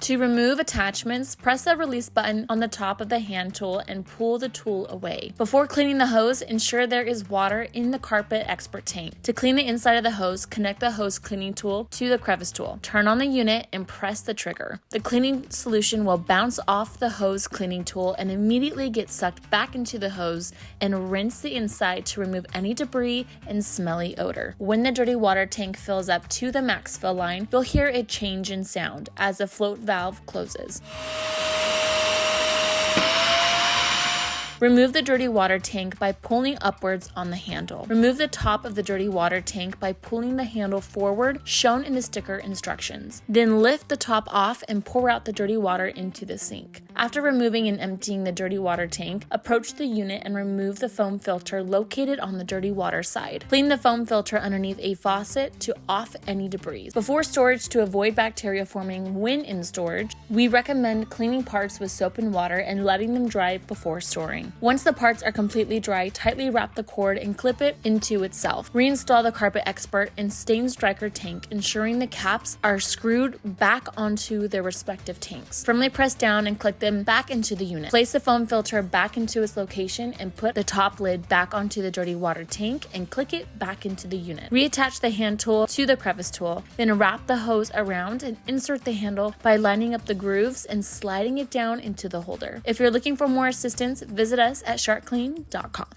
To remove attachments, press the release button on the top of the hand tool and pull the tool away. Before cleaning the hose, ensure there is water in the Carpet Expert tank. To clean the inside of the hose, connect the hose cleaning tool to the crevice tool. Turn on the unit and press the trigger. The cleaning solution will bounce off the hose cleaning tool and immediately get sucked back into the hose and rinse the inside to remove any debris and smelly odor. When the dirty water tank fills up to the max fill line, you'll hear a change in sound as the float valve closes. Remove the dirty water tank by pulling upwards on the handle. Remove the top of the dirty water tank by pulling the handle forward, shown in the sticker instructions. Then lift the top off and pour out the dirty water into the sink. After removing and emptying the dirty water tank, approach the unit and remove the foam filter located on the dirty water side. Clean the foam filter underneath a faucet to off any debris. Before storage, to avoid bacteria forming when in storage, we recommend cleaning parts with soap and water and letting them dry before storing. Once the parts are completely dry, tightly wrap the cord and clip it into itself. Reinstall the Carpet Expert and StainStriker tank, ensuring the caps are screwed back onto their respective tanks. Firmly press down and click them back into the unit. Place the foam filter back into its location and put the top lid back onto the dirty water tank and click it back into the unit. Reattach the hand tool to the crevice tool, then wrap the hose around and insert the handle by lining up the grooves and sliding it down into the holder. If you're looking for more assistance, visit us at sharkclean.com.